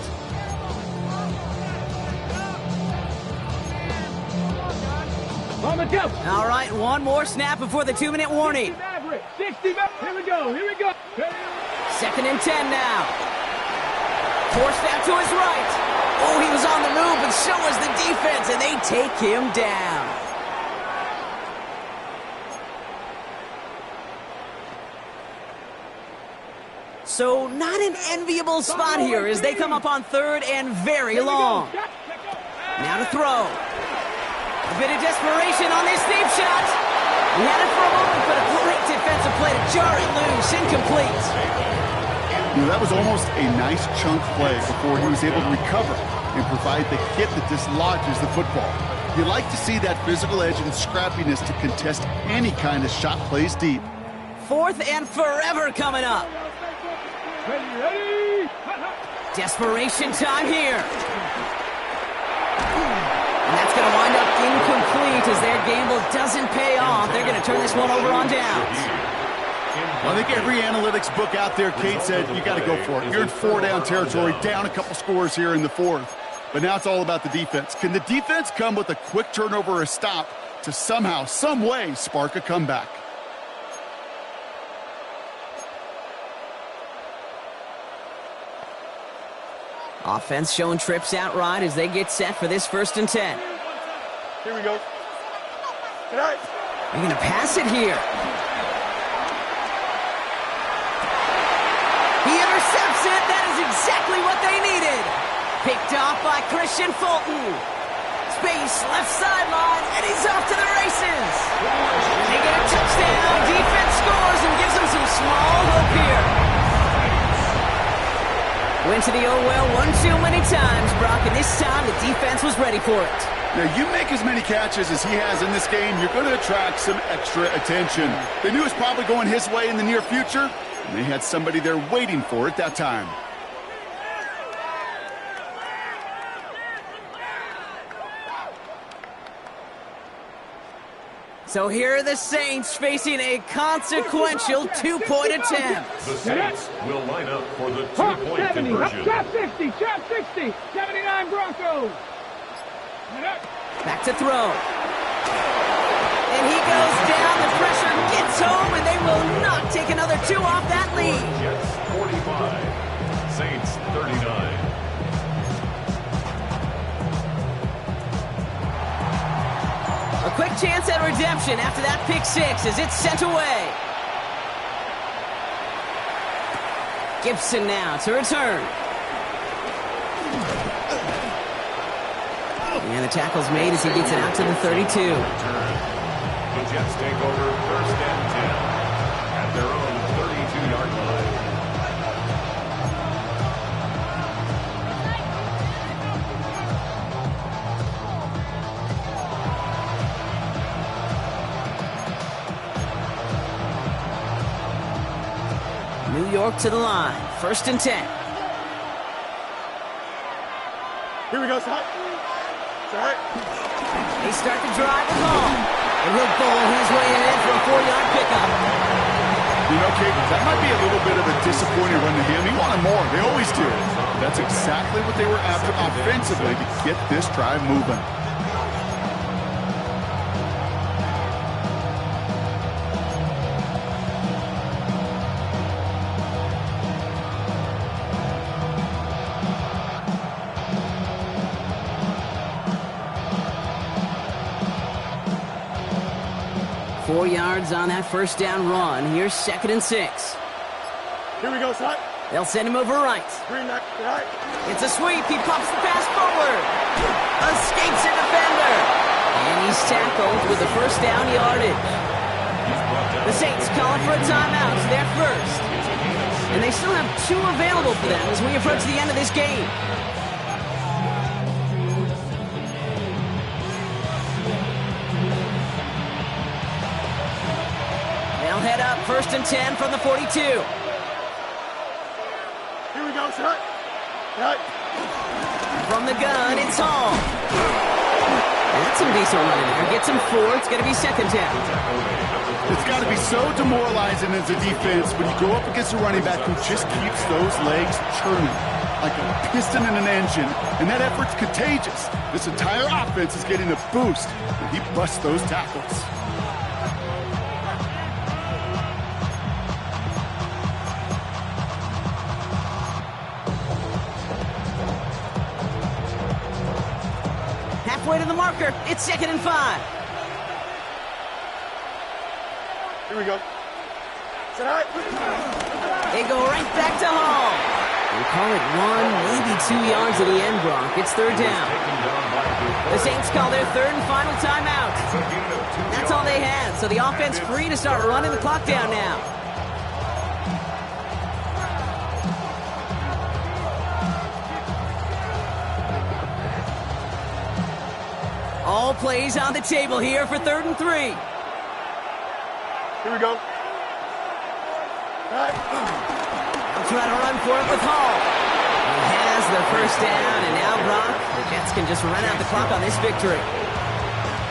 On the go. All right, one more snap before the 2-minute warning. 60 Maverick. Here we go. Here we go. Ready? 2nd and 10 now. Forced out to his right. Oh, he was on the move, and so was the defense, and they take him down. So not an enviable spot here as they come up on 3rd and very long. Now to throw. A bit of desperation on this deep shot. He had it for a moment, but a great defensive play to jar it loose. Incomplete. You know, that was almost a nice chunk play before he was able to recover and provide the hit that dislodges the football. You like to see that physical edge and scrappiness to contest any kind of shot plays deep. 4th and forever coming up. Ready? Desperation time here. And that's going to wind up incomplete as their gamble doesn't pay off. They're going to turn this one over on downs. Well, I think every analytics book out there, Kate, said you got to go for it. You're in 4-down territory, down a couple scores here in the 4th. But now it's all about the defense. Can the defense come with a quick turnover or a stop to somehow, some way, spark a comeback? Offense showing trips outright as they get set for this 1st and 10. Here we go. Good night. They're going to pass it here. He intercepts it. That is exactly what they needed. Picked off by Christian Fulton. Space, left sideline, and he's off to the races. They get a touchdown. Defense scores and gives them some small hope here. Went to the oh well one too many times, Brock, and this time the defense was ready for it. Now, you make as many catches as he has in this game, you're going to attract some extra attention. They knew it was probably going his way in the near future, and they had somebody there waiting for it that time. So here are the Saints facing a consequential two-point attempt. The Saints will line up for the Hop two-point 70, hop conversion. trap 60, trap 60, 79 Broncos. Back to throw. And he goes down, the pressure gets home, and they will not take another 2 off that lead. quick chance at redemption after that pick six as it's sent away. Gibson now to return. And the tackle's made as he gets it out to the 32. The Jets take over first and 10 at their own 32-yard line. New York to the line. First and 10. Here we go, son. Sorry. They start the drive with Hall. And he'll bowl his way in for a 4-yard pickup. You know, Kate, that might be a little bit of a disappointing run to him. He wanted more. They always do. That's exactly what they were after offensively to get this drive moving. Four yards on that first down run. Here's second and 6. Here we go, son. They'll send him over right. Green back, right. It's a sweep. He pops the pass forward. Escapes a defender. And he's tackled with the first down yardage. The Saints calling for a timeout. It's their first. And they still have 2 available for them as we approach the end of this game. They'll head up first and 10 from the 42. Here we go, son. Right. From the gun, it's Hall. That's some decent running there. Gets him 4. It's going to be second down. It's got to be so demoralizing as a defense when you go up against a running back who just keeps those legs churning like a piston in an engine, and that effort's contagious. This entire offense is getting a boost when he busts those tackles. Halfway to the marker. It's second and 5. Here we go. Sit right. They go right back to Hall. We call it 1, maybe 2 yards to the end, Brock. It's third down. The Saints call their third and final timeout. That's all they had, so the offense free to start running the clock down now. All plays on the table here for third and 3. Here we go. Right. They'll try to run for it with Hall. He has the first down, and now, Brock, the Jets can just run out the clock on this victory.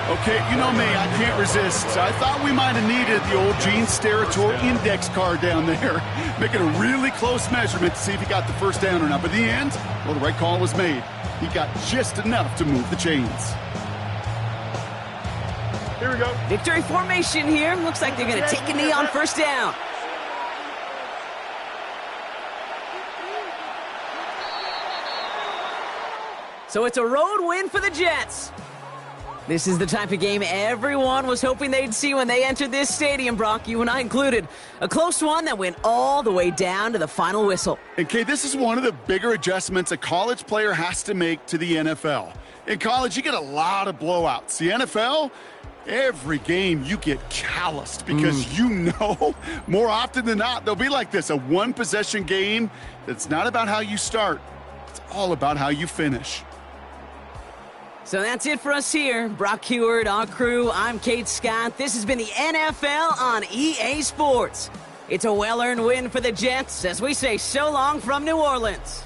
Okay, you know me, I can't resist. I thought we might have needed the old Gene Steratore index card down there, making a really close measurement to see if he got the first down or not. But in the end, well, the right call was made. He got just enough to move the chains. Here we go. Victory formation here. Looks like they're going to take a knee on first down. So it's a road win for the Jets. This is the type of game everyone was hoping they'd see when they entered this stadium, Brock, you and I included. A close one that went all the way down to the final whistle. And, Kay, this is one of the bigger adjustments a college player has to make to the NFL. In college, you get a lot of blowouts. The NFL, every game you get calloused because you know more often than not they'll be like this, a one-possession game that's not about how you start. It's all about how you finish. So that's it for us here. Brock Huard, our crew, I'm Kate Scott. This has been the NFL on EA Sports. It's a well-earned win for the Jets as we say so long from New Orleans.